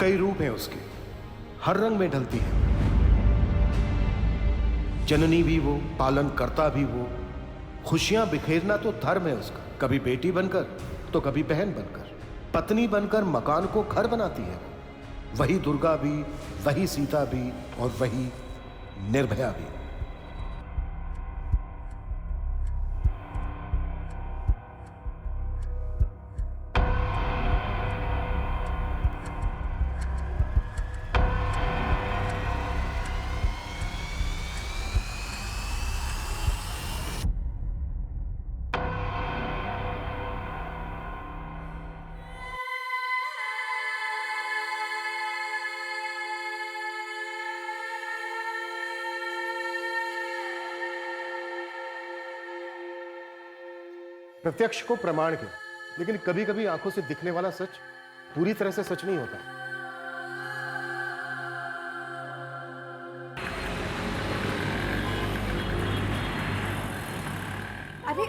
कई रूप हैं उसके, हर रंग में ढलती है। जननी भी वो, पालन करता भी वो, खुशियां बिखेरना तो धर्म है उसका। कभी बेटी बनकर तो कभी बहन बनकर, पत्नी बनकर मकान को घर बनाती है। वही दुर्गा भी, वही सीता भी और वही निर्भया भी। प्रत्यक्ष को प्रमाण के, लेकिन कभी कभी आंखों से दिखने वाला सच पूरी तरह से सच नहीं होता। अरे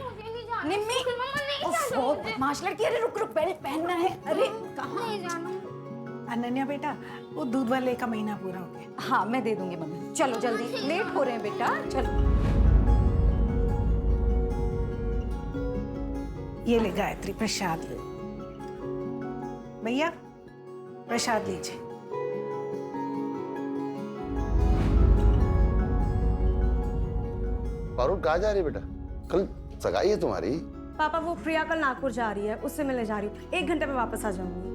निम्मी, ओफो, बदमाश लड़की, अरे रुक रुक, बेल्ट पहनना है। अरे कहाँ? नहीं जानू। अनन्या बेटा, वो दूध वाले का महीना पूरा हो गया। हाँ मैं दे दूंगी मम्मी, चलो जल्दी, लेट हो रहे हैं बेटा, चलो। ये ले गायत्री, प्रसाद ले। भैया प्रसाद लीजिए। पारुल कहाँ जा रही है बेटा? कल सगाई है तुम्हारी। पापा वो प्रिया कल नागपुर जा रही है, उससे मिलने जा रही हूँ। 1 घंटे में वापस आ जाऊंगी।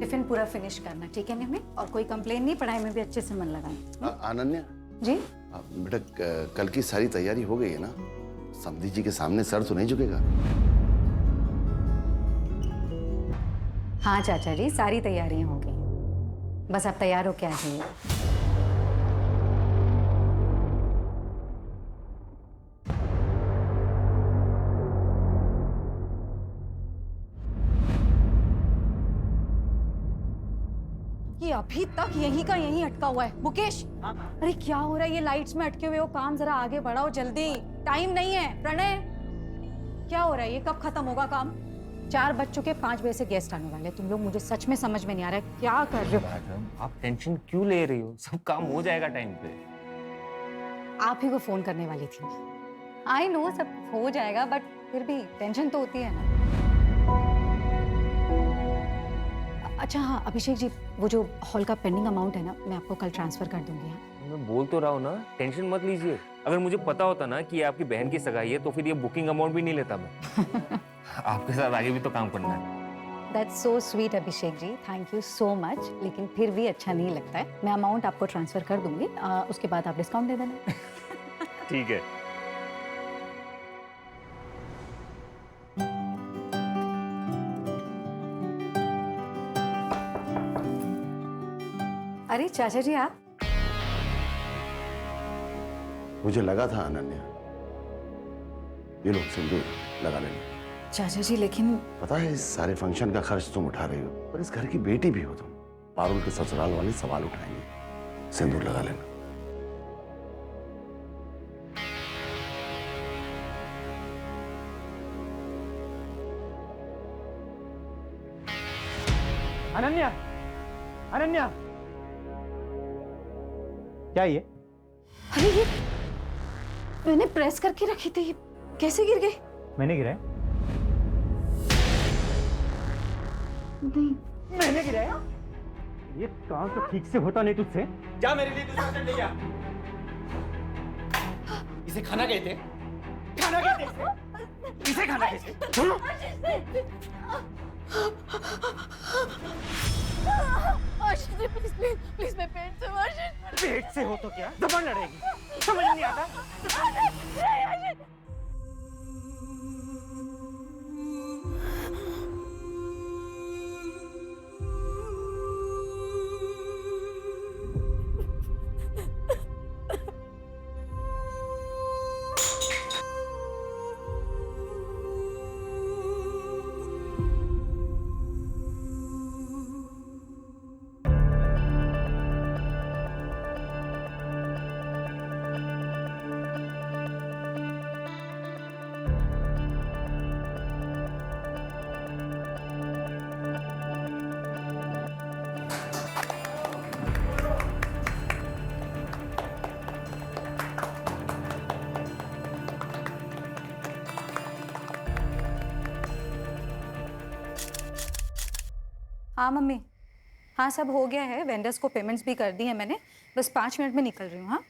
टिफिन पूरा फिनिश करना, ठीक है निम्मी? और कोई कंप्लेन नहीं, पढ़ाई में भी अच्छे से मन लगाना। अनन्या जी बेटा, कल की सारी तैयारी हो गई है ना? समधी जी के सामने सर तो नहीं झुकेगा? हाँ चाचा जी, सारी तैयारियां हो गई, बस आप तैयार हो के आ जाइए। ये अभी तक यहीं का यहीं अटका हुआ है। मुकेश, अरे क्या हो रहा है? ये लाइट्स में अटके हुए हो, काम जरा आगे बढ़ाओ जल्दी, टाइम नहीं है। प्रणय, क्या हो रहा है? ये कब खत्म होगा काम? 4 बज चुके, 5 बजे से गेस्ट आने वाले। तुम लोग, मुझे सच में समझ में नहीं आ रहा है क्या कर रहे हो। मैडम, आप टेंशन क्यों ले रही हो? सब काम हो जाएगा टाइम पे। आप ही को फोन करने वाली थी। आई नो सब हो जाएगा, बट फिर भी टेंशन तो होती है ना। अच्छा हाँ अभिषेक जी, वो जो हॉल का पेंडिंग अमाउंट है ना, मैं आपको कल ट्रांसफर कर दूंगी। हाँ मैं बोल तो रहा हूँ ना, टेंशन मत लीजिए। अगर मुझे पता होता ना कि ये आपकी बहन की सगाई है तो फिर ये बुकिंग अमाउंट भी नहीं लेता मैं। आपके साथ आगे भी तो काम करना है। That's so sweet Abhishek ji, thank you so much. लेकिन फिर भी अच्छा नहीं लगता है। मैं अमाउंट आपको ट्रांसफर कर दूंगी, उसके बाद आप डिस्काउंट दे देना। ठीक है। अरे चाचा जी आप? मुझे लगा था अनन्या, ये लोग सिंदूर लगा लेना। चाचा जी लेकिन पता है इस सारे फंक्शन का खर्च तुम उठा रही हो, पर इस घर की बेटी भी हो तुम। पारुल के ससुराल वाले सवाल उठाएंगे। सिंदूर लगा लेना। अनन्या, अनन्या, क्या ये? अरे ये मैंने प्रेस करके रखी थी, कैसे गिर गई? मैंने गिराया? नहीं। मैंने गिराया? ये काम तो ठीक से होता नहीं तुझसे। जा मेरे लिए दूसरा सेट ले आ। इसे खाना कहते हैं? खाना कहते हैं इसे? इसे खाना कहते हैं? छोड़ो। Ashish ji please please please, मैं पेट से हूँ आशीष। पेट से हो तो क्या? जबान लड़ेगी, समझ नहीं आता। नहीं आशीष। हाँ मम्मी, हाँ सब हो गया है, वेंडर्स को पेमेंट्स भी कर दी है मैंने, बस 5 मिनट में निकल रही हूँ। हाँ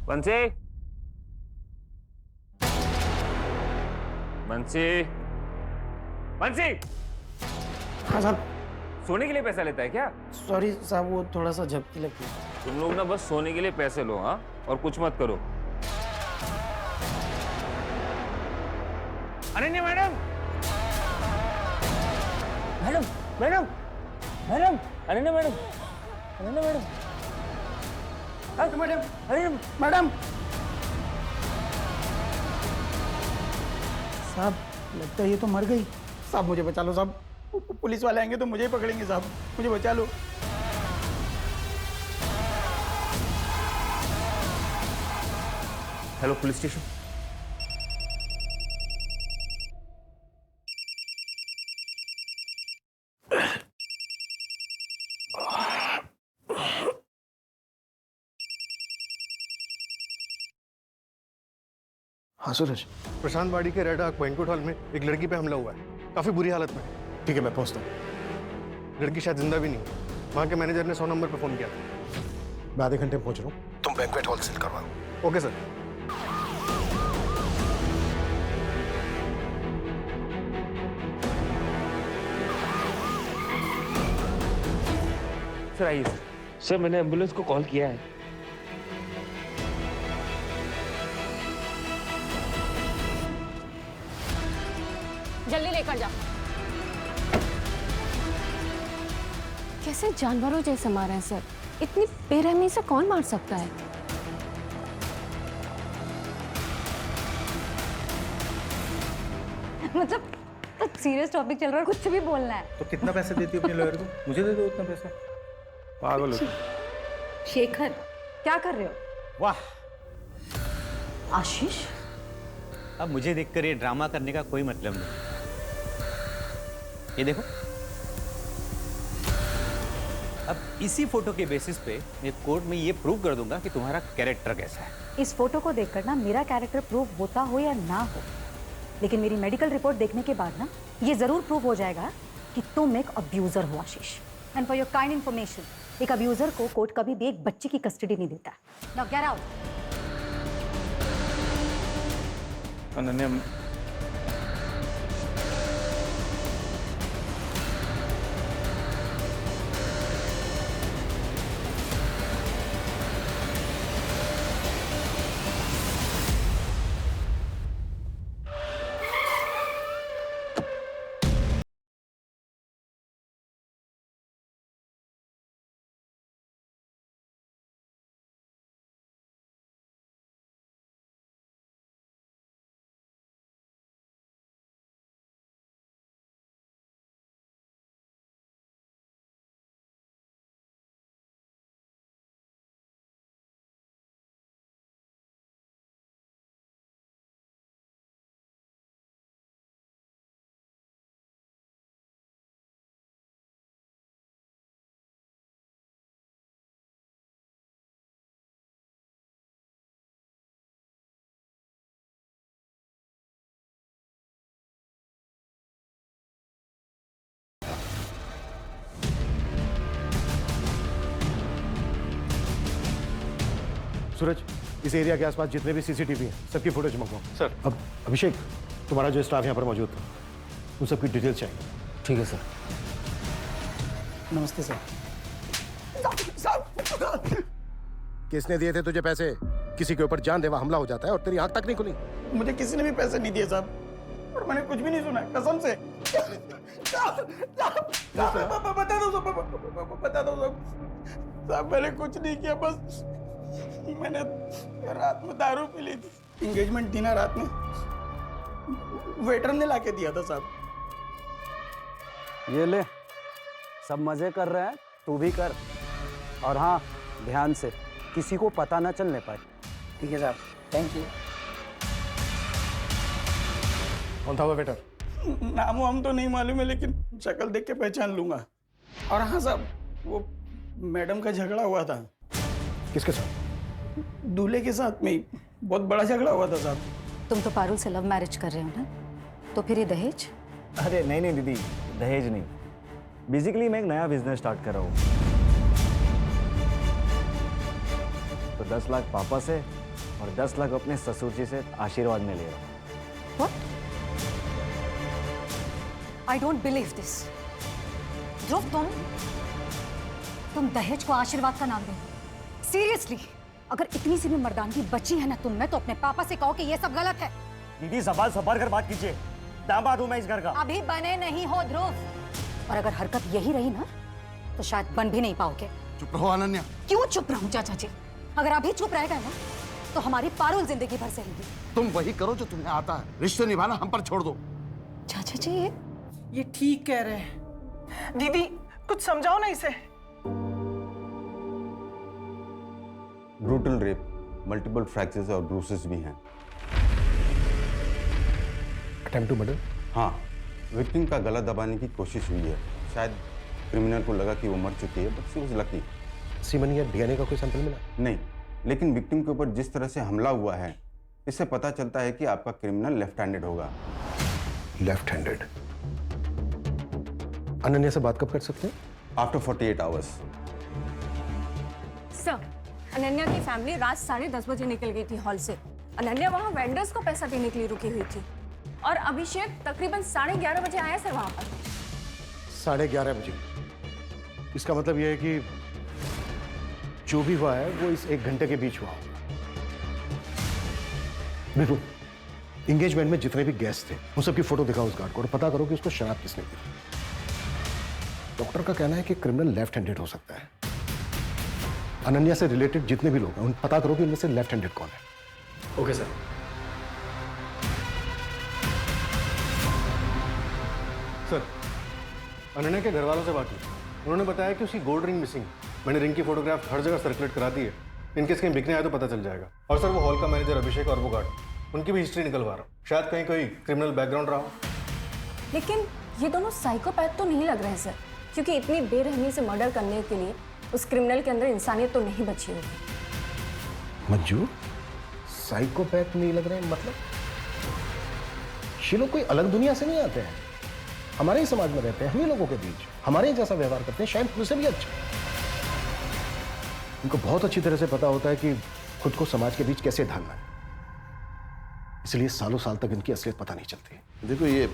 बंसी, बंसी, बंसी, हाँ साहब, सोने के लिए पैसा लेता है क्या? सॉरी साहब, वो थोड़ा सा झपकी लगती है। तुम लोग ना बस सोने के लिए पैसे लो, हाँ, और कुछ मत करो। Ananya madam, madam, madam, madam, Ananya madam, Ananya madam, madam, अरे मैडम। साहब लगता है ये तो मर गई। साहब मुझे बचा लो साहब, पुलिस वाले आएंगे तो मुझे ही पकड़ेंगे साहब, मुझे बचा लो। Hello police station. हाँ सूरज, प्रशांत वाड़ी के रेड आर्क बैंक्वेट हॉल में एक लड़की पे हमला हुआ है, काफी बुरी हालत में। ठीक है मैं पहुंचता हूँ। लड़की शायद जिंदा भी नहीं है। वहाँ के मैनेजर ने 100 नंबर पे फोन किया था। मैं आधे घंटे में पहुंच रहा हूँ, तुम बैंक्वेट हॉल सील करवाओ। Okay sir. सर आइए सर। सर मैंने एम्बुलेंस को कॉल किया है। जल्दी लेकर जा। कैसे जानवरों जैसे मारे हैं सर, इतनी बेरहमी से कौन मार सकता है? मतलब सीरियस टॉपिक चल रहा है, कुछ भी बोलना है। तो कितना पैसे देती हो अपने लॉयर को? मुझे दे दो उतना पैसा। पागल हो तुम। शेखर, क्या कर रहे हो? वाह, आशीष, अब मुझे देखकर ये ड्रामा करने का कोई मतलब नहीं। ये देखो, अब इसी फोटो के बेसिस पे मैं कोर्ट में ये प्रूव कर दूंगा कि तुम्हारा कैरेक्टर कैसा है। इस फोटो को देखकर ना मेरा कैरेक्टर प्रूव होता हो या ना हो, लेकिन मेरी मेडिकल रिपोर्ट देखने के बाद ना ये जरूर प्रूव हो जाएगा कि तुम एक अब्यूजर हो Ashish. And for your kind information, एक अब्यूजर को कोर्ट कभी भी एक बच्चे की कस्टडी नहीं देता। Now get out. Ananya, Suraj, इस एरिया के आसपास जितने भी सीसीटीवी हैं सबकी फुटेज मंगवाओ। सर। अब अभिषेक, तुम्हारा जो स्टाफ यहाँ पर मौजूद था उन सबकी डिटेल्स चाहिए। ठीक है सर। नमस्ते सर। किसने दिए थे तुझे पैसे? किसी के ऊपर जानलेवा हमला हो जाता है और तेरी आंख तक नहीं खुली। मुझे किसी ने भी पैसे नहीं दिए साहब, और मैंने कुछ भी नहीं सुना कसम से। बता दो साहब, मैंने कुछ नहीं किया, बस मैंने रात में दारू पी ली थी। एंगेजमेंट थी ना रात में, वेटर ने लाके दिया था साहब। ये ले, सब मजे कर रहे हैं, तू भी कर। और हाँ, ध्यान से, किसी को पता ना चलने पाए। ठीक है साहब, थैंक यू। कौन था वो वेटर? नाम हम तो नहीं मालूम है, लेकिन शक्ल देख के पहचान लूंगा। और हाँ साहब, वो मैडम का झगड़ा हुआ था। किसके साथ? दूल्हे के साथ में ही, बहुत बड़ा झगड़ा हुआ था साहब। तुम तो पारुल से लव मैरिज कर रहे हो ना, तो फिर ये दहेज? अरे नहीं नहीं दीदी, दहेज नहीं। बेसिकली मैं एक नया बिजनेस स्टार्ट कर रहा हूँ, तो 10 लाख पापा से और 10 लाख अपने ससुर जी से आशीर्वाद में ले रहा हूँ। What? I don't believe this. ध्रुव, तुम दहेज को आशीर्वाद का नाम दे? सीरियसली, अगर इतनी सी भी मर्दानगी बची है ना तुम में, तो अपने पापा से कहो कि ये सब गलत है। दीदी ज़बान संभाल कर बात कीजिए, दामाद हूं मैं इस घर का। अभी बने नहीं हो ध्रुव, और अगर हरकत यही रही ना तो शायद बन भी नहीं पाओगे। चुप रहो अनन्या। क्यों चुप रहूं चाचा जी? अगर अभी चुप रह गए ना तो हमारी पारुल जिंदगी भर सहेगी। तुम वही करो जो तुम्हें आता है, रिश्ते निभाना हम पर छोड़ दो। चाचा जी ये ठीक कह रहे हैं। दीदी कुछ समझाओ ना इसे। ब्रूटल रेप, मल्टीपल फ्रैक्चर्स और ब्रूसेस भी हैं। Attempt to murder? हाँ, विक्टिम का गला दबाने की कोशिश हुई है। शायद क्रिमिनल को लगा कि वो मर चुकी है, but she was lucky. Semen या डीएनए का कोई सैंपल मिला? नहीं, लेकिन विक्टिम के ऊपर जिस तरह से हमला हुआ है, इससे पता चलता है कि आपका क्रिमिनल लेफ्ट हैंडेड होगा। Left handed? अनन्या से बात कब कर सकते हैं? After 48 hours. सर, अनन्या की फैमिली रात 10:30 बजे निकल गई थी हॉल से। अनन्या वहाँ वेंडर्स को पैसा देने के लिए रुकी हुई थी, और अभिषेक तकरीबन 11:30 बजे आया सर वहाँ पर। 11:30 बजे? इसका मतलब यह है कि जो भी हुआ है वो इस 1 घंटे के बीच हुआ होगा। बिल्कुल, एंगेजमेंट में जितने भी गेस्ट थे उन सबकी फोटो दिखाओ उस गार्ड को, और पता करो कि उसको शराब किसने दी। डॉक्टर का कहना है कि क्रिमिनल लेफ्ट हैंडेड हो सकता है। अनन्या से रिलेटेड जितने भी लोग हैं उन पता करो कि इनमें से लेफ्ट हैंडेड कौन है। Okay sir. सर, अनन्या के घर वालों से बात की, उन्होंने बताया कि उसकी गोल्ड रिंग मिसिंग। मैंने रिंग की फोटोग्राफ हर जगह सर्कुलेट करा दी है, इनकेस कहीं बिकने आए तो पता चल जाएगा। और सर, वो हॉल का मैनेजर अभिषेक और वो गार्ड, उनकी भी हिस्ट्री निकलवा रहा हूँ, शायद कहीं कोई क्रिमिनल बैकग्राउंड रहा हो। लेकिन ये दोनों साइकोपैथ तो नहीं लग रहे हैं सर, क्योंकि इतनी बेरहमी से मर्डर करने के लिए उस क्रिमिनल के अंदर इंसानियत तो नहीं बची होगी। मंजू, साइकोपैथ नहीं लग रहे हैं मतलब? ये लोग कोई अलग दुनिया से नहीं आते हैं, हमारे ही समाज में रहते हैं, हम ही लोगों के बीच हमारे ही जैसा व्यवहार करते हैं, शायद मुझसे भी अच्छा। इनको बहुत अच्छी तरह से पता होता है कि खुद को समाज के बीच कैसे ढालना है, इसलिए सालों साल तक इनकी असलियत पता नहीं चलती। देखो, ये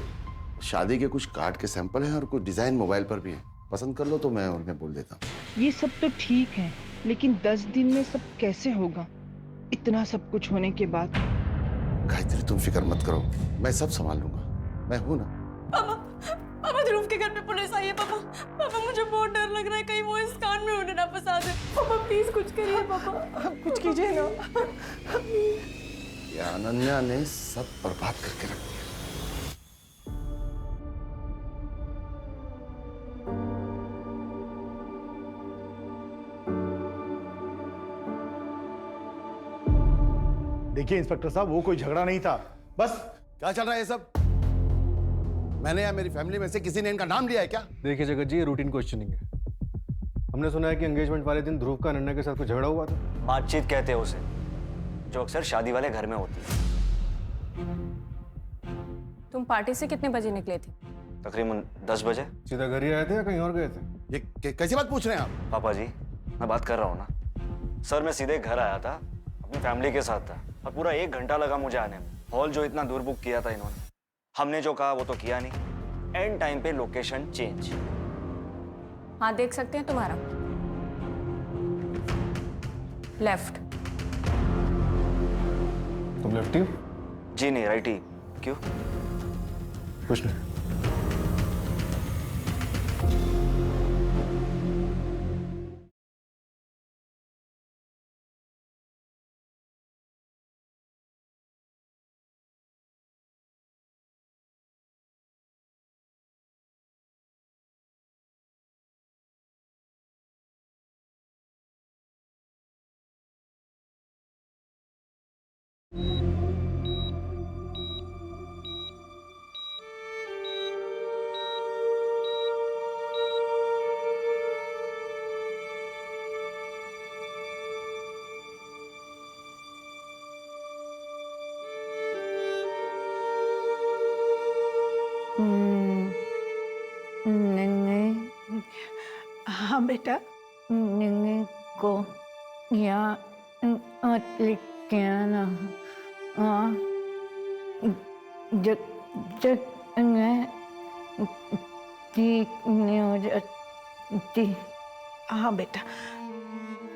शादी के कुछ कार्ड के सैंपल हैं और कुछ डिजाइन मोबाइल पर भी है, पसंद कर लो तो मैं उन्हें बोल देता हूँ। ये सब तो ठीक है, लेकिन 10 दिन में सब कैसे होगा, इतना सब कुछ होने के बाद? गायत्री, तुम फिक्र मत करो, मैं सब संभाल लूंगा, मैं हूं ना। पापा, ध्रुव के घर पे पुलिस आई है। पापा मुझे बहुत डर लग रहा है, कहीं वो इस कान में उन्हें ना फंसा दे। पापा प्लीज कुछ करिए पापा। कुछ कीजिए ना। ये अनन्या ने सब बर्बाद करके रख दिया। देखिए इंस्पेक्टर साहब, वो कोई झगड़ा नहीं था, बस। क्या चल रहा है ये सब? मैंने या मेरी फैमिली में से किसी ने इनका नाम लिया है क्या? देखिए जगत जी, ये रूटीन क्वेश्चनिंग है। हमने सुना है कि एंगेजमेंट वाले दिन ध्रुव का अनन्या के साथ कुछ झगड़ा हुआ था। बातचीत कहते हैं उसे, जो अक्सर शादी वाले घर में होती है। तुम पार्टी से कितने बजे निकले थे? तकरीबन 10 बजे। सीधा घर ही आए थे या कहीं और गए थे? ये कैसी बात पूछ रहे हैं आप? पापा जी, मैं बात कर रहा हूँ ना सर, मैं सीधे घर आया था, अपनी फैमिली के साथ था, और पूरा 1 घंटा लगा मुझे आने में। हॉल जो इतना दूर बुक किया था इन्होंने, हमने जो कहा वो तो किया नहीं, एंड टाइम पे लोकेशन चेंज। हाँ देख सकते हैं तुम्हारा लेफ्ट। तुम लेफ्टी हो? जी नहीं, राइट ही। क्यों? कुछ नहीं। हाँ बेटा, को यहाँ लिख के आना। हाँ, जब जब मैं ठीक नहीं हो जाती। हाँ बेटा,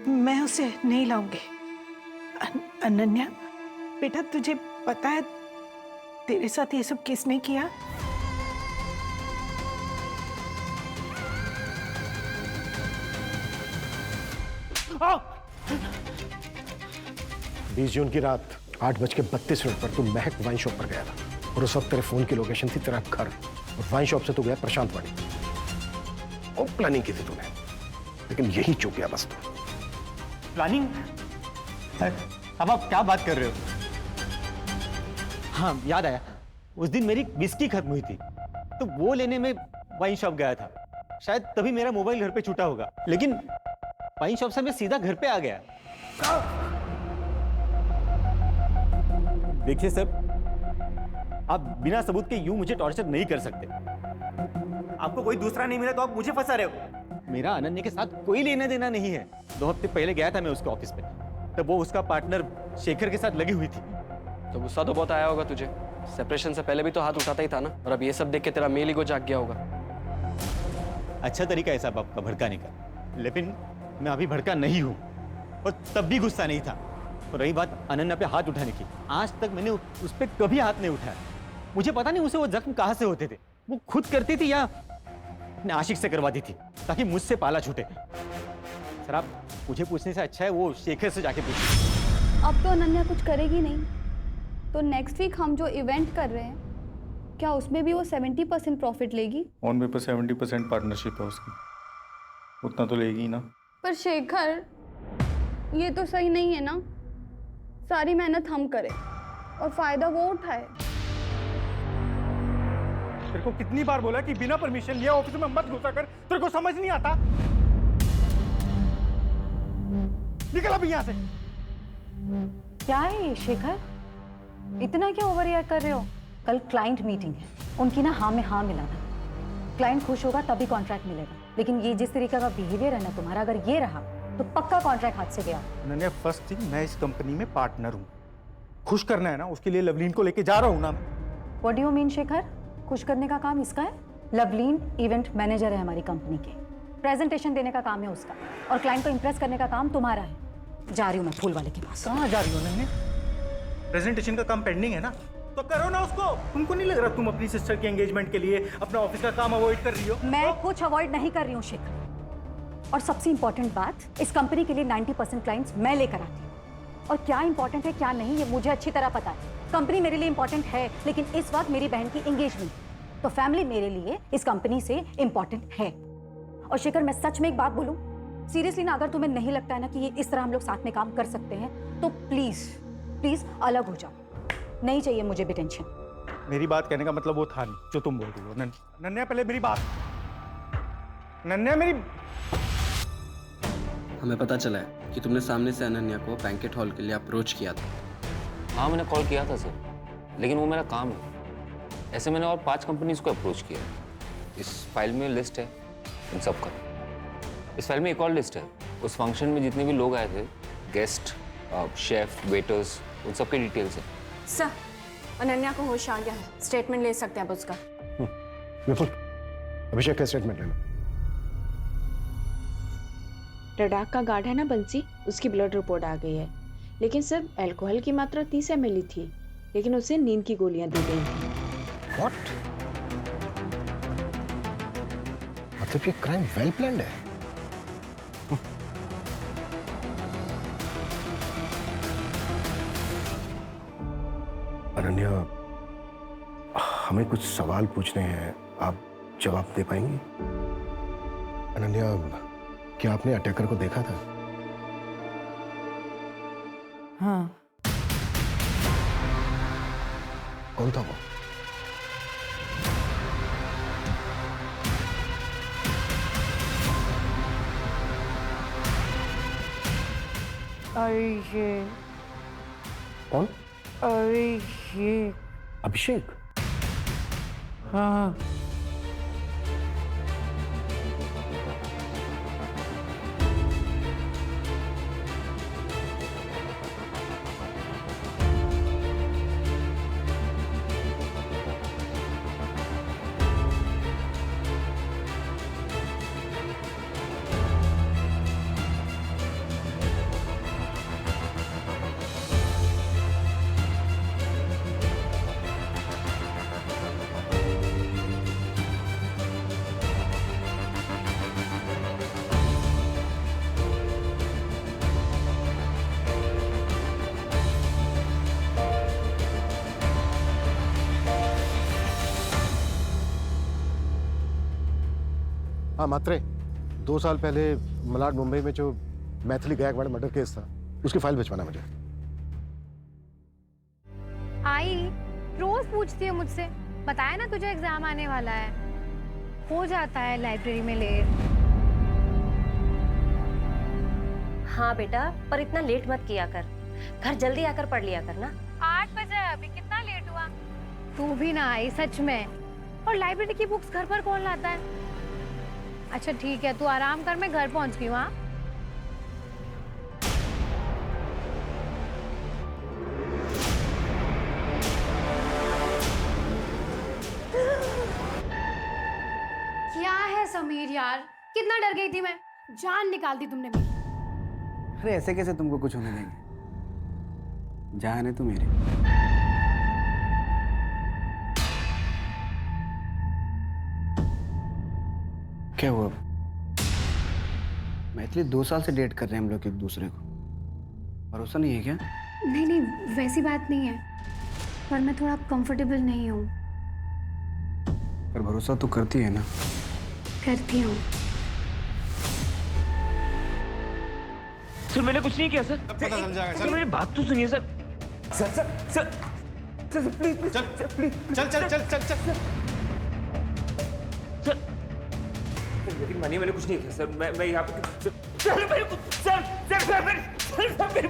मैं उसे नहीं लाऊंगी। अनन्या बेटा, तुझे पता है तेरे साथ ये सब किसने किया? बीस जून की रात 8:32 पर तू महक वाइन शॉप पर गया था और उस वक्त तेरे फोन की लोकेशन थी तेरा घर, और वाइन शॉप से तू गया प्रशांत वाड़ी। और प्लानिंग की थी तूने, लेकिन यही चूक गया बस तू। प्लानिंग? अब आप क्या बात कर रहे हो? हाँ, याद आया, उस दिन मेरी विस्की खत्म हुई थी तो वो लेने में वाइन शॉप गया था। शायद तभी मेरा मोबाइल घर पे छूटा होगा, लेकिन वाइन शॉप से मैं सीधा घर पे आ गया। देखिए सर, आप बिना सबूत के यूं मुझे टॉर्चर नहीं कर सकते। आपको कोई दूसरा नहीं मिला तो आप मुझे फंसा रहे हो। मेरा अनन्या के साथ कोई लेना देना नहीं है। 2 हफ्ते पहले गया था मैं उसके ऑफिस पे, तब वो उसका पार्टनर शेखर के साथ लगी हुई थी। तो गुस्सा तो बहुत आया होगा तुझे। सेपरेशन से पहले भी तो हाथ उठाता ही था ना, और अब ये सब देख के तेरा मेल ईगो जाग गया होगा। अच्छा तरीका है साहब आपका भड़काने का, लेकिन मैं अभी भड़का नहीं हूँ और तब भी गुस्सा नहीं था। और रही बात अनन्या पे हाथ उठाने की, आज तक मैंने उस पर कभी हाथ नहीं उठाया। मुझे पता नहीं उसे वो जख्म कहाँ से होते थे, वो खुद करती थी या अपने आशिक से करवाती थी ताकि मुझसे पाला छूटे। सर आप मुझे पूछने से अच्छा है वो शेखर से जाके पूछिए। अब तो अनन्या कुछ करेगी नहीं, तो नेक्स्ट वीक हम जो इवेंट कर रहे हैं, क्या उसमें भी वो 70% प्रॉफिट लेगी? ऑन पेपर 70% पार्टनरशिप है उसकी, उतना तो लेगी ही ना। पर शेखर, ये तो सही नहीं है ना। सारी मेहनत हम करें और फायदा वो उठाए। तेरे को कितनी बार बोला कि बिना परमिशन लिए ऑफिस में मत घुसा कर, तेरे को समझ नहीं आता? निकल अभी यहाँ से। क्या है ये शेखर, इतना क्या ओवर रिएक्ट कर रहे हो? कल क्लाइंट मीटिंग है, उनकी ना हाँ में हाँ मिलाना। क्लाइंट खुश होगा तभी कॉन्ट्रैक्ट मिलेगा, लेकिन ये जिस तरीके का बिहेवियर है ना तुम्हारा, अगर ये रहा तो पक्का कॉन्ट्रैक्ट हाथ से गया। अनन्या, फर्स्ट थिंग, मैं इस कंपनी में पार्टनर हूँ। खुश करना है ना, उसके लिए लवलीन को लेके जा रहा हूँ ना। What do you mean Shekhar? खुश करने का काम इसका है? लवलीन इवेंट मैनेजर है हमारी कंपनी के, प्रेजेंटेशन देने का काम है उसका, और क्लाइंट को इंप्रेस करने का काम तुम्हारा है। जा रही हूँ मैं फूल वाले के पास। कहाँ जा रही हो अनन्या? प्रेजेंटेशन का काम पेंडिंग है ना, तो करो ना उसको। तुमको नहीं लग रहा तुम अपनी सिस्टर के एंगेजमेंट के लिए अपना ऑफिस का काम अवॉइड कर रही हो? मैं कुछ अवॉइड नहीं कर रही हूँ शेखर, और सबसे इंपॉर्टेंट बात, इस कंपनी के लिए 90% क्लाइंट्स मैं लेकर आती हूँ, और क्या इंपॉर्टेंट है क्या नहीं ये मुझे अच्छी तरह पता है। कंपनी मेरे लिए इंपॉर्टेंट है, लेकिन इस वक्त मेरी बहन की एंगेजमेंट, तो फैमिली मेरे लिए इस कंपनी से इंपॉर्टेंट है। और शेखर, मैं सच में एक बात बोलूं, सीरियसली ना, अगर तुम्हें नहीं लगता है ना कि ये इस तरह हम लोग साथ में काम कर सकते हैं, तो प्लीज प्लीज अलग हो जाओ। नहीं चाहिए मुझे भी टेंशन। मेरी बात कहने का मतलब वो था नहीं जो तुम बोल रही हो। नन्या, पहले मेरी बात। नन्या, मेरी। हमें पता चला है कि तुमने सामने से अनन्या को बैंकेट हॉल के लिए अप्रोच किया था। हाँ मैंने कॉल किया था सर, लेकिन वो मेरा काम है। ऐसे मैंने और 5 कंपनीज को अप्रोच किया। इस फाइल में लिस्ट है इन सब का। इस फाइल में एक और लिस्ट है, उस फंक्शन में जितने भी लोग आए थे, गेस्ट, शेफ, वेटर्स, उन सब के डिटेल्स है। सर, अनन्या को होश आ गया है, स्टेटमेंट ले सकते हैं आप उसका। विपुल, अभिषेक का स्टेटमेंट ले लो। लद्दाख का गार्ड है ना बंसी, उसकी ब्लड रिपोर्ट आ गई है। लेकिन सिर्फ अल्कोहल की मात्रा 30 ml थी, लेकिन उसे नींद की गोलियां दी गई थी। What? मतलब ये क्राइम वेल प्लान्ड है। अनन्या, हमें कुछ सवाल पूछने हैं, आप जवाब दे पाएंगी? अनन्या, क्या आपने अटैकर को देखा था? हाँ। कौन था वो? अभिषेक। कौन? अभिषेक। अभिषेक? हाँ। हाँ मात्रे, 2 साल पहले मलाड मुंबई में जो मैथिली गायकवाड़ मर्डर केस था, उसकी फाइल भिजवाना मुझे। आई रोज पूछती है मुझसे, बताया ना तुझे एग्जाम आने वाला है, हो जाता है लाइब्रेरी में लेट। हाँ बेटा, पर इतना लेट मत किया कर, घर जल्दी आकर पढ़ लिया कर ना। 8 बजे है अभी, कितना लेट हुआ? तू भी ना आई सच में। और लाइब्रेरी की बुक्स घर पर कौन लाता है? अच्छा ठीक है, तू आराम कर, मैं घर पहुंच गई हूँ। हाँ क्या है समीर यार, कितना डर गई थी मैं, जान निकाल दी तुमने मेरी। अरे ऐसे कैसे तुमको कुछ होने देंगे, जान है तू मेरी। क्या हुआ? मैथिली 2 साल से डेट कर रहे हैं हम लोग एक दूसरे को, भरोसा नहीं है क्या? नहीं नहीं, वैसी बात नहीं है, पर मैं थोड़ा कंफर्टेबल नहीं हूँ। पर भरोसा तो करती है ना? करती हूँ। सर मैंने कुछ नहीं किया सर। पता चल जाएगा सर मेरी बात तो सुनिए sir. Sir sir sir sir please चल प्लीज चल चल चल चल चल सर लेकिन मानिए मैंने कुछ नहीं किया सर। मैं यहाँ पे सर मेरे को सर सर सर मेरे सर मेरी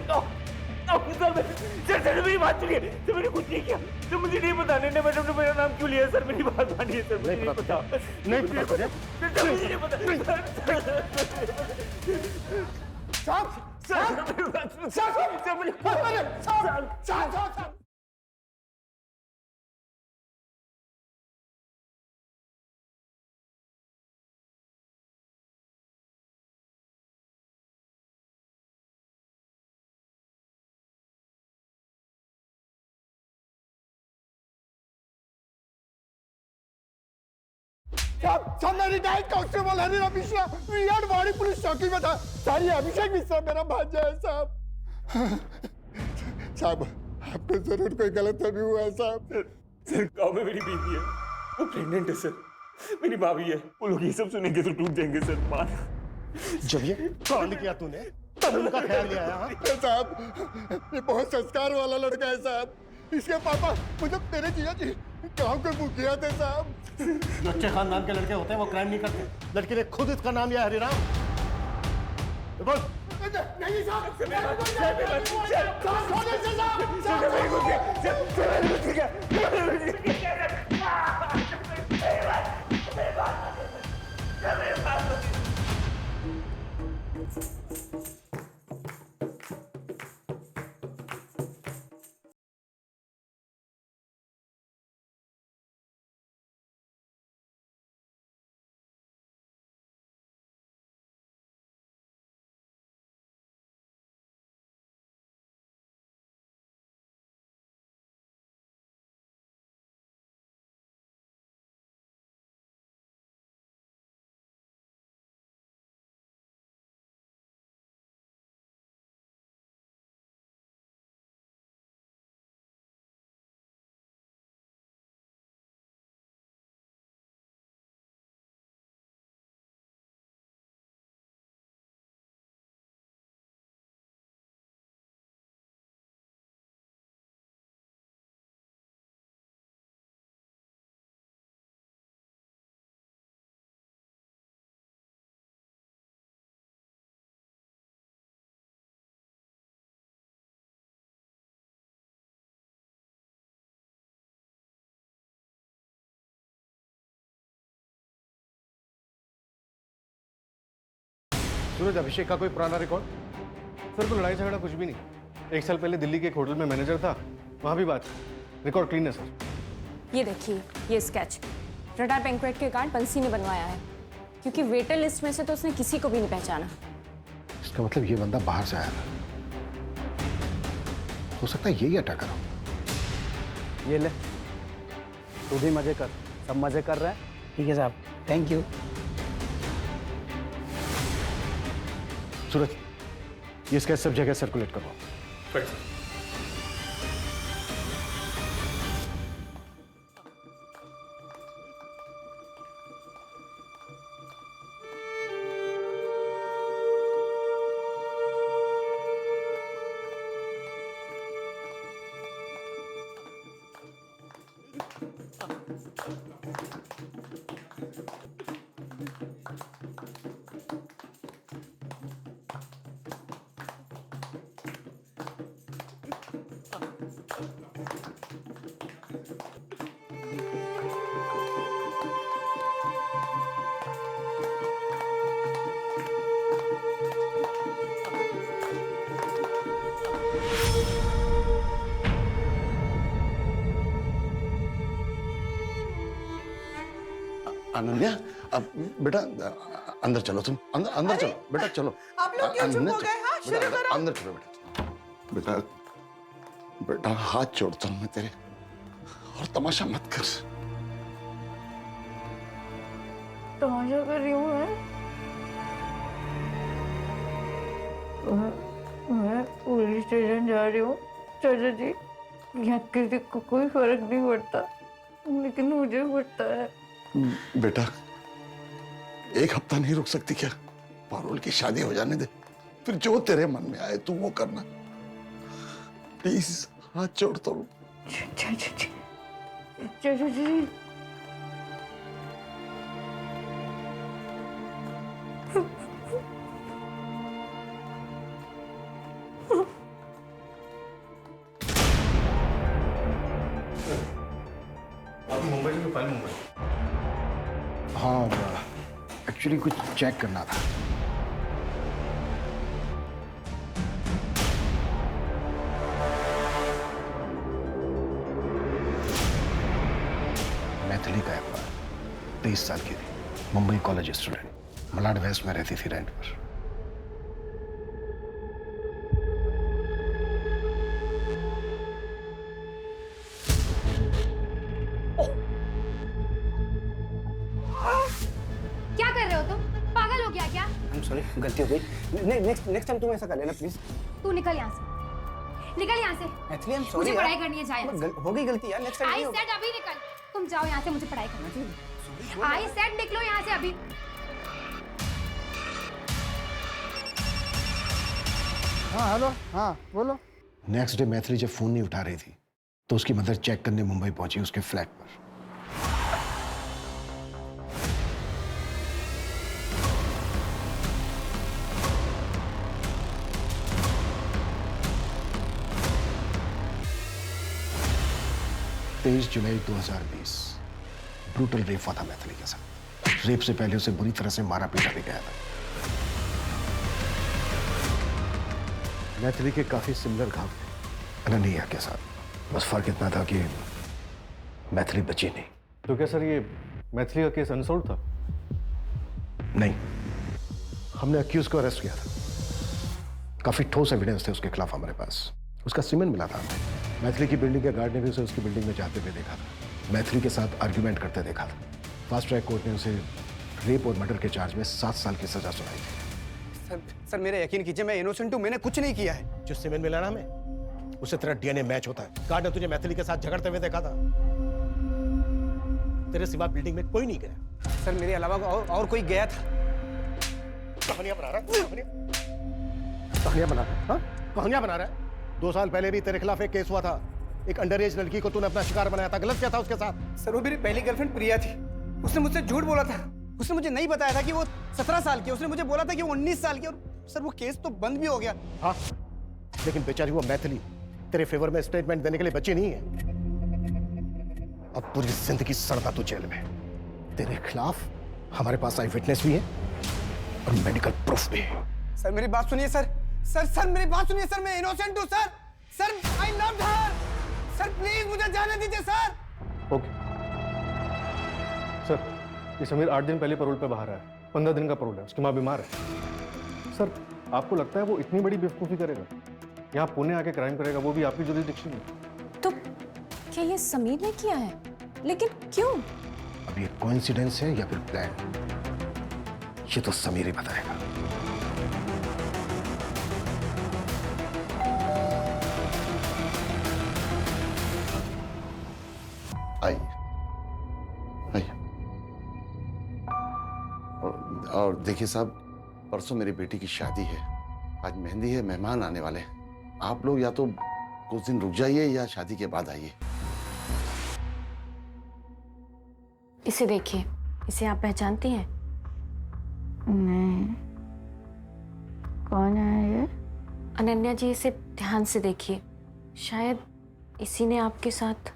बात सुनिए सर। मैंने कुछ नहीं किया सर, मुझे नहीं पता। नहीं मैडम ने मेरा नाम क्यों लिया सर? मेरी बात मानिए सर, मुझे नहीं पता। नहीं पता सर, मुझे नहीं पता। साहब साहब साहब साहब साहब मेरी डाइट कांस्टेबल हरिराम मिश्रा विराट वाड़ी पुलिस चौकी में था। सारी अभिषेक मिश्रा मेरा भांजा है साहब। साहब आपको जरूर कोई गलतफहमी हुआ है साहब। सर गांव में मेरी बीवी है, वो प्रेग्नेंट है सर, मेरी माँ भी है। वो लोग ये सब सुनेंगे तो टूट जाएंगे सर। मान जब ये कांड किया तूने तब उनका ख्याल नहीं आया? हाँ साहब ये बहुत संस्कार वाला लड़का है साहब। इसके पापा मतलब मेरे जिया जी गाँव के मुखिया थे साहब। जो अच्छे खानदान के लड़के होते हैं वो क्राइम नहीं करते। लड़की ने खुद इसका नाम लिया हरिराम। बोल। नहीं साहब सूरज, अभिषेक का कोई पुराना रिकॉर्ड? सर को लड़ाई झगड़ा कुछ भी नहीं। 1 साल पहले दिल्ली के एक होटल में मैनेजर था, वहाँ भी बात। रिकॉर्ड क्लीन है सर। ये देखिए, ये स्केच रडार बैंक्वेट के कार्ड बंसी ने बनवाया है, क्योंकि वेटर लिस्ट में से तो उसने किसी को भी नहीं पहचाना। इसका मतलब ये बंदा बाहर से आया था। हो सकता है यही अटैकर हो। ये ले, तू भी मजे कर, सब मजे कर रहे हैं। ठीक है साहब, थैंक यू। सूरज, ये स्केच सब जगह सर्कुलेट करवाओ। अनन्या, अब बेटा अंदर चलो, तुम अंदर अंदर चलो बेटा, चलो। आप लोग क्यों चुप अनन्या, हो गए? हाँ, बेटा, शुरू करो। अंदर चलो बेटा। बेटा हाथ जोड़ता हूं मैं तेरे, और तमाशा मत कर। तमाशा कर रही हूँ मैं पुलिस स्टेशन जा रही हूँ चाचा जी। यहाँ किसी को कोई फर्क नहीं पड़ता, लेकिन मुझे पड़ता है। बेटा 1 हफ्ता नहीं रुक सकती क्या? पारुल की शादी हो जाने दे, फिर जो तेरे मन में आए तू वो करना। प्लीज हाथ जोड़ता हूँ। चाचा जी आपकी मुंबई से फाइल मुंबई। हाँ, एक्चुअली कुछ चेक करना था। मैथिली का एक बार 23 साल की थी, Mumbai college student, Malad west में रहती थी रेंट पर। क्या कर रहे हो तुम? पागल हो गया क्या? सॉरी, गलती हो गई। नेक्स्ट टाइम तुम ऐसा कर लेना प्लीज। तू निकल यहाँ से, निकल यहाँ से। Actually I am sorry. मुझे पढ़ाई करनी है, जा यहाँ से। हो गई गलती यार, नेक्स्ट टाइम आई सेड अभी निकल। तुम जाओ यहाँ से, मुझे पढ़ाई करनी है। आई सेड निकलो यहाँ से अभी। हाँ हेलो, हाँ बोलो। नेक्स्ट डे मैथिली जब फोन नहीं उठा रही थी तो उसकी मदर चेक करने मुंबई पहुंची, उसके फ्लैट पर। जुलाई 2020 ब्रूटल रेप हुआ था मैथिली के साथ। रेप से पहले उसे बुरी तरह से मारा पीटा भी गया था। मैथिली के काफी सिमिलर घाव थे अनन्या के साथ, बस फर्क इतना था कि मैथिली बची नहीं। तो क्या सर ये मैथिली का केस अनसॉल्व था? नहीं, हमने अक्यूज को अरेस्ट किया था। काफी ठोस एविडेंस थे उसके खिलाफ हमारे पास। उसका सीमेंट मिला था। मैथिली की बिल्डिंग के गार्ड ने भी उसे उसकी बिल्डिंग में जाते हुए देखा था। मैथिली के साथ आर्ग्यूमेंट करते देखा था। फास्ट ट्रैक कोर्ट ने उसे रेप और मर्डर के चार्ज में 7 साल की सजा सुनाई थी। सर मेरा यकीन कीजिए, मैं इनोसेंट हूँ, मैंने कुछ नहीं किया है। जो सीमेंट मिला ना हमें, उससे तेरा डीएनए मैच होता है। गार्ड ने तुझे मैथिली के साथ झगड़ते हुए देखा था। तेरे सिवा बिल्डिंग में कोई नहीं गया। सर मेरे अलावा और कोई गया था। कहानियां बना रहा है, कहानियां बना रहा है, हाँ? कहानियां बना रहा है। 2 साल पहले भी तेरे खिलाफ एक केस हुआ था। एक अंडरएज लड़की को तूने अपना शिकार बनाया था। गलत क्या था उसके साथ? सर वो मेरी पहली गर्लफ्रेंड प्रिया थी। उसने मुझसे झूठ बोला था। उसने मुझे नहीं बताया था कि वो 17 साल की। उसने मुझे बोला था कि वो 19 साल की। और सर वो केस तो बंद भी हो गया। हाँ, लेकिन बेचारी वो मैथिली तेरे फेवर में स्टेटमेंट देने के लिए बची नहीं है। अब पूरी जिंदगी सड़ता तू जेल में। तेरे खिलाफ हमारे पास आई विटनेस भी है और मेडिकल प्रूफ भी। सर मेरी बात सुनिए सर। सर मेरी बात सुनिए सर, मैं इनोसेंट हूँ sir. Sir I loved her. Sir please मुझे जाने दीजिए सर। ओके सर, ये समीर 8 दिन पहले पैरोल पे बाहर आया, 15 दिन का पैरोल है, उसकी माँ बीमार है। सर आपको लगता है वो इतनी बड़ी बेवकूफ़ी करेगा? यहाँ पुणे आके क्राइम करेगा, वो भी आपकी जुरिसडिक्शन में? तो क्या ये समीर ने किया है? लेकिन क्यों? अब ये कोइंसिडेंस है या फिर प्लान, ये तो समीर ही बताएगा। आइए आइए। और देखिए साहब, परसों मेरी बेटी की शादी है, आज मेहंदी है, मेहमान आने वाले हैं। आप लोग या तो कुछ दिन रुक जाइए या शादी के बाद आइए। इसे देखिए, इसे आप पहचानती हैं? नहीं, कौन है ये? अनन्या जी, इसे ध्यान से देखिए, शायद इसी ने आपके साथ।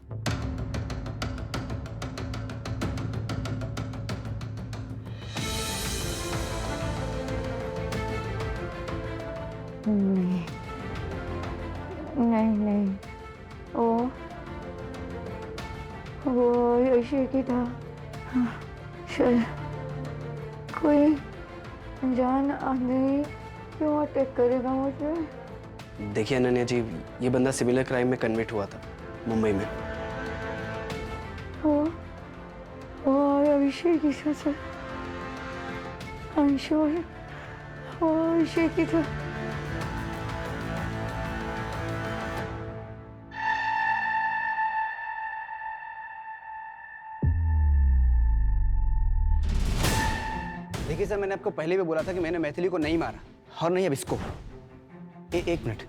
नहीं नहीं नहीं, वो यशी की था। शायद कोई अनजान आदमी क्यों अटैक करेगा मुझे? देखिए अनन्या जी, ये बंदा सिमिलर क्राइम में कन्विक्ट हुआ था मुंबई में। वो अभिषेक की था। I'm sure वो अभिषेक की था। देखिए सर, मैंने आपको पहले भी बोला था कि मैंने मैथिली को नहीं मारा, और नहीं अब इसको। एक मिनट,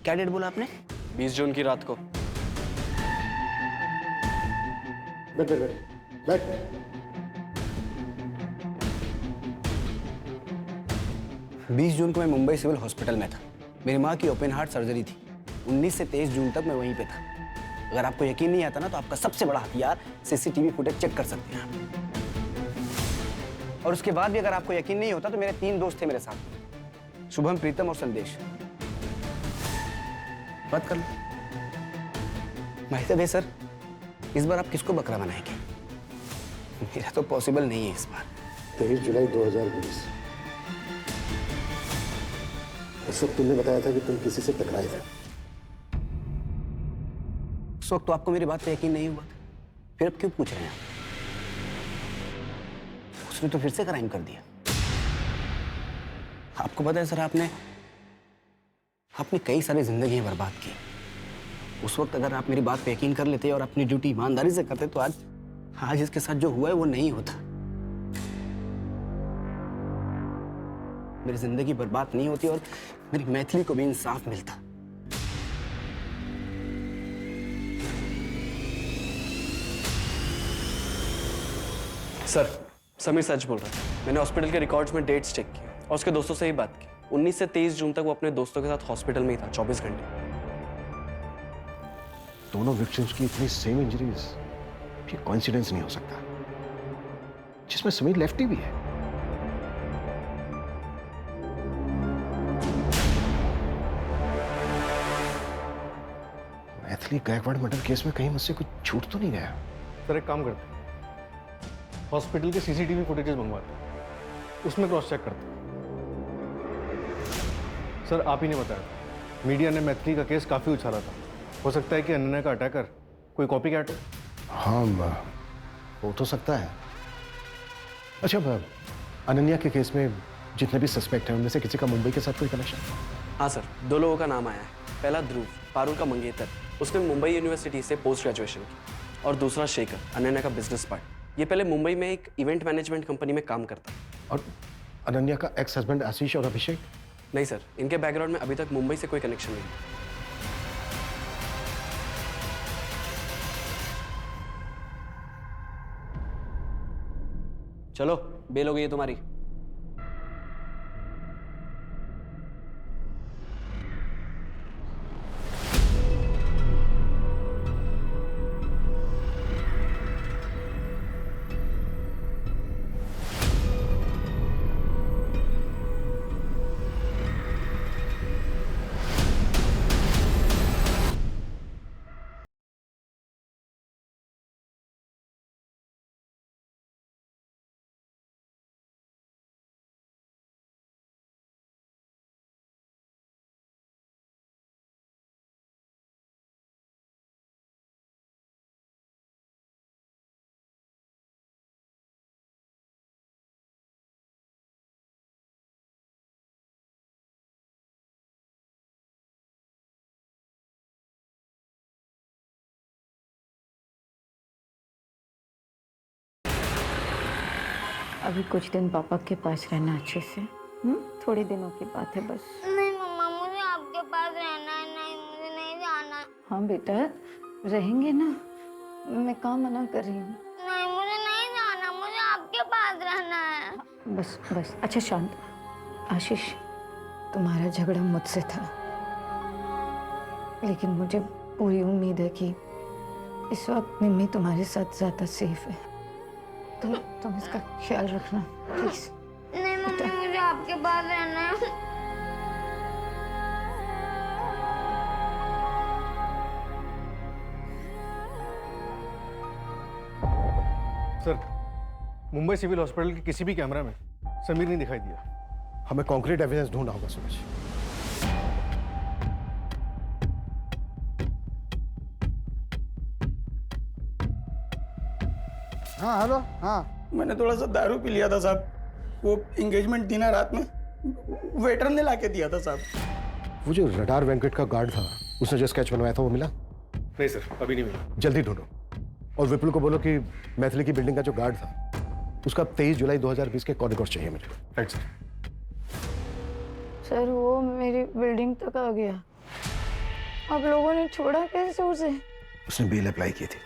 क्या डेट बोला आपने? 20 जून की रात को। बैठ बैठ बैठ बैठ। 20 जून को मैं मुंबई सिविल हॉस्पिटल में था। मेरी माँ की ओपन हार्ट सर्जरी थी। 19 से 23 जून तक मैं वहीं पे था। अगर आपको यकीन नहीं आता ना, तो आपका सबसे बड़ा हथियार सीसीटीवी फुटेज चेक कर सकते हैं आप। और उसके बाद भी अगर आपको यकीन नहीं होता, तो मेरे 3 दोस्त थे मेरे साथ, शुभम, प्रीतम और संदेश। बात कर लो। माहिर है सर, इस बार आप किसको बकरा बनाएंगे? मेरा तो पॉसिबल नहीं है इस बार। 23 जुलाई 2020। इस वक्त तुमने बताया था कि तुम किसी से टकराए थे। उस वक्त तो आपको मेरी बात पे यकीन नहीं हुआ था, फिर अब क्यों पूछ रहे हैं आप? उसने तो फिर से क्राइम कर दिया। आपको पता है सर, आपने कई सारी जिंदगियां बर्बाद की। उस वक्त अगर आप मेरी बात पे यकीन कर लेते और अपनी ड्यूटी ईमानदारी से करते, तो आज इसके साथ जो हुआ है वो नहीं होता। मेरी जिंदगी बर्बाद नहीं होती और मेरी मैथिली को भी इंसाफ मिलता। सर, समीर सच बोल रहा है। मैंने हॉस्पिटल के रिकॉर्ड्स में डेट्स चेक किए और उसके दोस्तों से ही बात की। 19 से 23 जून तक वो अपने दोस्तों के साथ हॉस्पिटल में ही था, 24 घंटे। दोनों विक्टिम्स की इतनी सेम इंजरीज, ये कोइंसिडेंस नहीं हो सकता, जिसमें समीर लेफ्टी भी है। मैथिली गायकवाड़ मर्डर केस में कहीं मुझसे कुछ छूट तो नहीं गया? सर एक काम करते हैं, हॉस्पिटल के सीसीटीवी फुटेजेस मंगवाते हैं, उसमें क्रॉस चेक करते हैं। सर आप ही ने बताया, मीडिया ने मैथिली का केस काफी उछाला था। हो सकता है कि अनन्या का अटैकर कोई कॉपी कैट हो। हाँ, हो तो सकता है। अच्छा, अनन्या के केस में जितने भी सस्पेक्ट हैं, उनमें से किसी का मुंबई के साथ कोई कनेक्शन? हाँ सर, 2 लोगों का नाम आया है। पहला ध्रुव, पारुल का मंगेतर, उसने मुंबई यूनिवर्सिटी से पोस्ट ग्रेजुएशन की। और दूसरा शेखर, अनन्या का बिजनेस पार्टनर। ये पहले मुंबई में एक इवेंट मैनेजमेंट कंपनी में काम करता। और अनन्या का एक्स हस्बैंड आशीष और अभिषेक? नहीं सर, इनके बैकग्राउंड में अभी तक मुंबई से कोई कनेक्शन नहीं। चलो, बेल हो गई है तुम्हारी। अभी कुछ दिन पापा के पास रहना अच्छे से। थोड़े दिनों की बात है बस। नहीं मम्मा, मुझे आपके पास रहना है। नहीं, मुझे नहीं जाना। हाँ बेटा, रहेंगे ना, मैं कहाँ मना कर रही हूँ। नहीं, मुझे नहीं जाना, मुझे आपके पास रहना है। बस बस, अच्छा शांत। आशीष, तुम्हारा झगड़ा मुझसे था, लेकिन मुझे पूरी उम्मीद है कि इस वक्त निम्मी तुम्हारे साथ ज्यादा सेफ है। तुम इसका ख्याल रखना प्लीज। नहीं मम्मी, मुझे आपके पास रहना है। सर, मुंबई सिविल हॉस्पिटल के किसी भी कैमरा में समीर नहीं दिखाई दिया। हमें कॉन्क्रीट एविडेंस ढूंढना होगा सूरज। हाँ हेलो। हाँ, मैंने थोड़ा सा दारू पी लिया था साहब। वो एंगेजमेंट थी ना रात में, वेटर ने लाके दिया था साहब। वो जो रडार वेंकट का गार्ड था, उसने जो स्केच बनवाया था वो मिला? नहीं सर, अभी नहीं मिला। जल्दी ढूंढो और विपुल को बोलो कि मैथिली की बिल्डिंग का जो गार्ड था उसका 23 जुलाई 2020 के कॉरिडोर चाहिए मुझे। Right sir. सर, वो मेरी बिल्डिंग तक आ गया। आप लोगों ने छोड़ा कैसे उसे? उसने बेल अप्लाई की थी।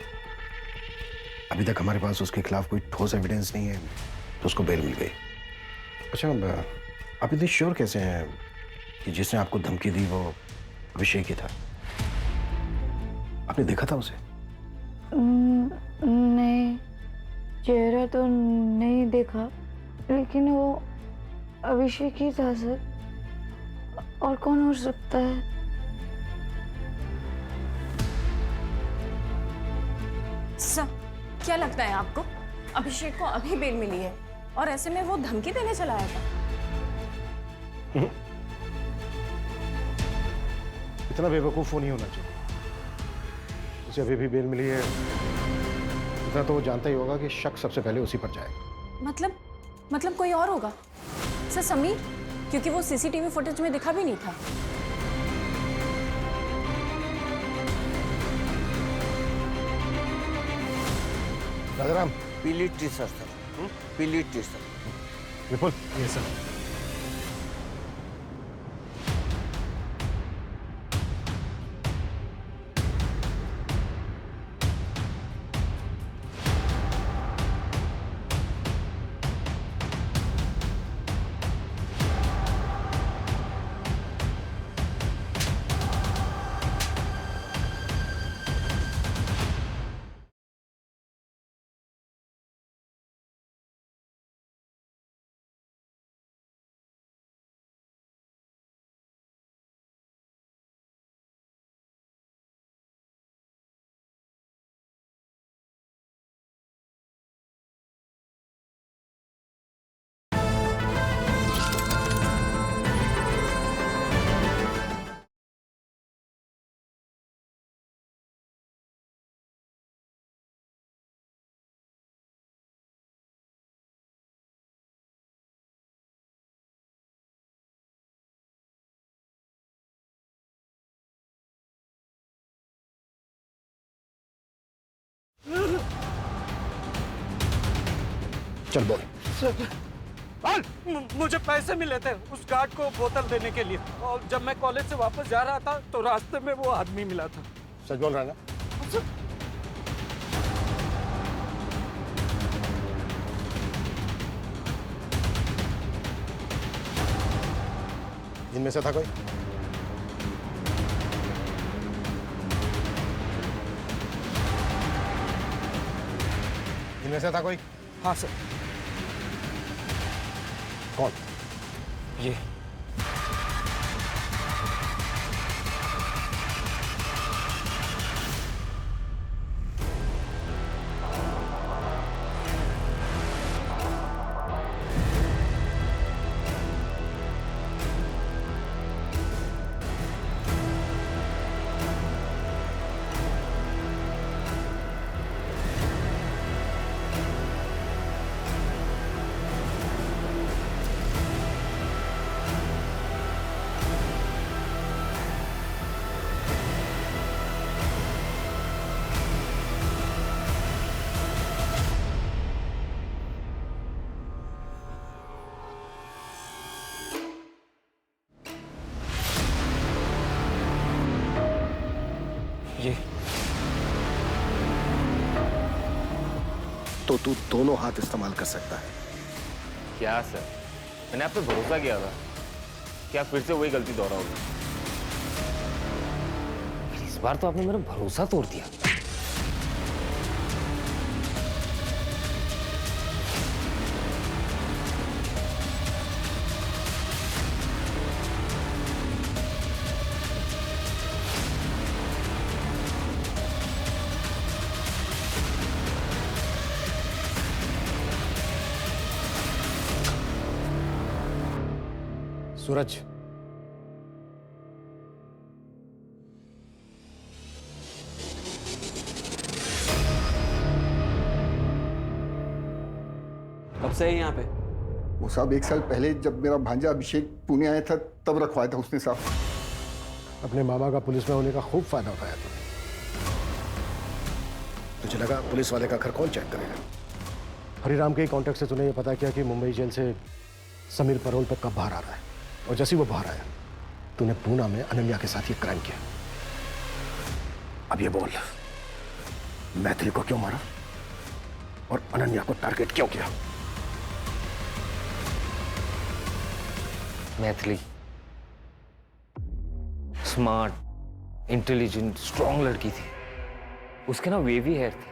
अभी तक हमारे पास उसके खिलाफ कोई ठोस एविडेंस नहीं है, तो उसको बेल मिल गई। अच्छा, आप इतनी श्योर कैसे हैं कि जिसने आपको धमकी दी वो अभिषेक ही था? आपने देखा था उसे? नहीं, चेहरा तो नहीं देखा, लेकिन वो अभिषेक ही था सर। और कौन हो सकता है? सर, क्या लगता है आपको अभिषेक को अभी बेल मिली है और ऐसे में वो धमकी देने चला आया था? इतना बेवकूफ नहीं होना चाहिए। उसे अभी भी बेल मिली है, इतना तो वो जानता ही होगा कि शक सबसे पहले उसी पर जाएगा। मतलब कोई और होगा सर? समीर, क्योंकि वो सीसीटीवी फुटेज में दिखा भी नहीं था। राजाराम, पीली टी शर्ट सर। पीली टी शर्ट। विपुल। ये सर। चल बोल। मुझे पैसे मिले थे उस गार्ड को बोतल देने के लिए, और जब मैं कॉलेज से वापस जा रहा था तो रास्ते में वो आदमी मिला था। सच बोल रहा है ना? इनमें से था कोई? इनमें से था कोई? हाँ सर। कौन? ये ये तो तू दोनों हाथ इस्तेमाल कर सकता है। क्या सर, मैंने आप पे भरोसा किया था कि आप फिर से वही गलती दोहराओगे। इस बार तो आपने मेरा भरोसा तोड़ दिया। सूरज, कब से है यहाँ पे? वो साहब 1 साल पहले जब मेरा भांजा अभिषेक पुणे आया था तब रखवाया था उसने साहब। अपने मामा का पुलिस में होने का खूब फायदा उठाया था। तुझे लगा पुलिस वाले का घर कौन चेक करेगा? हरिराम के कॉन्टेक्ट से तूने ये पता किया कि मुंबई जेल से समीर पैरोल पे कब बाहर आ रहा है, और जैसे ही वो बाहर आया तूने पूना में अनन्या के साथ ये क्राइम किया। अब ये बोल, मैथिली को क्यों मारा और अनन्या को टारगेट क्यों किया? मैथिली स्मार्ट, इंटेलिजेंट, स्ट्रॉन्ग लड़की थी। उसके ना वेवी हेयर थे।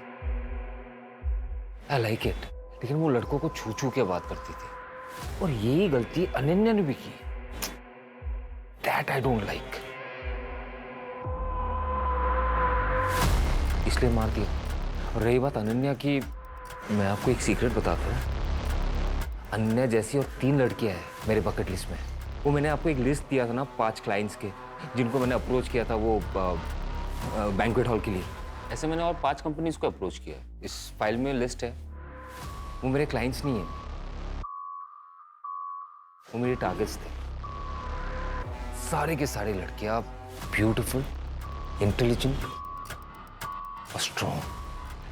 I like it. लेकिन वो लड़कों को छू छू के बात करती थी, और यही गलती अनन्या ने भी की। दैट आई डोंट लाइक, इसलिए मार दिया। और रही बात अनन्या की, मैं आपको एक सीक्रेट बताता हूँ। अनन्या जैसी और 3 लड़कियां हैं मेरे बकेट लिस्ट में। वो मैंने आपको एक लिस्ट दिया था ना 5 क्लाइंट्स के, जिनको मैंने अप्रोच किया था वो बैंक्वेट हॉल के लिए। ऐसे मैंने और 5 कंपनीज को अप्रोच किया। इस फाइल में लिस्ट है। वो मेरे क्लाइंट्स नहीं है, वो मेरे टारगेट्स थे। सारे के सारे लड़कियां ब्यूटीफुल, इंटेलिजेंट और स्ट्रॉन्ग।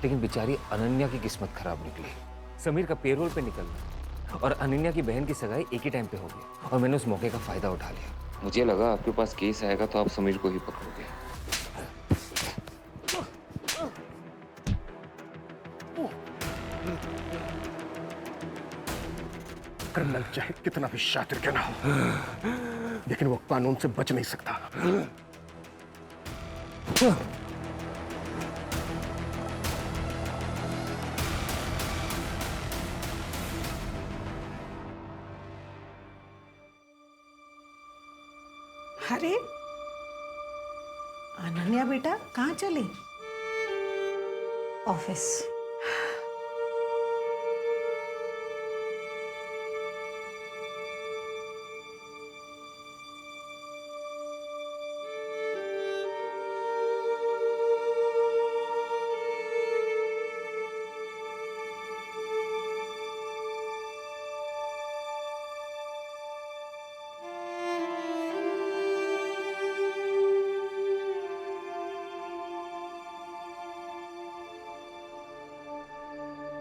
लेकिन बेचारी अनन्या की किस्मत खराब निकली। समीर का पेरोल पे निकलना और अनन्या की बहन की सगाई एक ही टाइम पे हो गई, और मैंने उस मौके का फायदा उठा लिया। मुझे लगा आपके पास केस आएगा तो आप समीर को ही पकड़ोगे। क्रिमिनल चाहे कितना भी शातिर क्यों ना हो, लेकिन वो कानून से बच नहीं सकता। अरे अनन्या बेटा कहाँ चली? Office.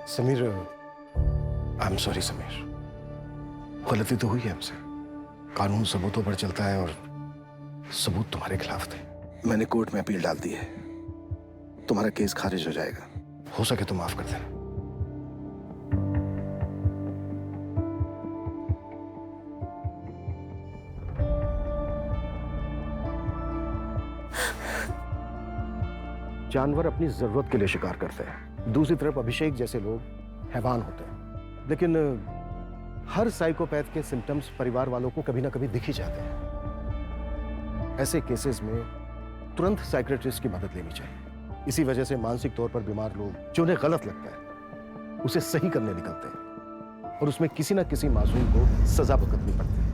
Sameer, I am sorry Sameer, गलती तो हुई है हमसे। कानून सबूतों पर चलता है और सबूत तुम्हारे खिलाफ थे। मैंने कोर्ट में अपील डाल दी है, तुम्हारा केस खारिज हो जाएगा। हो सके तो माफ कर देना। जानवर अपनी जरूरत के लिए शिकार करते हैं, दूसरी तरफ अभिषेक जैसे लोग हैवान होते हैं। लेकिन हर साइकोपैथ के सिम्टम्स परिवार वालों को कभी ना कभी दिख ही जाते हैं। ऐसे केसेस में तुरंत साइकियाट्रिस्ट की मदद लेनी चाहिए। इसी वजह से मानसिक तौर पर बीमार लोग जो उन्हें गलत लगता है उसे सही करने निकलते हैं, और उसमें किसी ना किसी मासूम को सजा भुगतनी पड़ती है।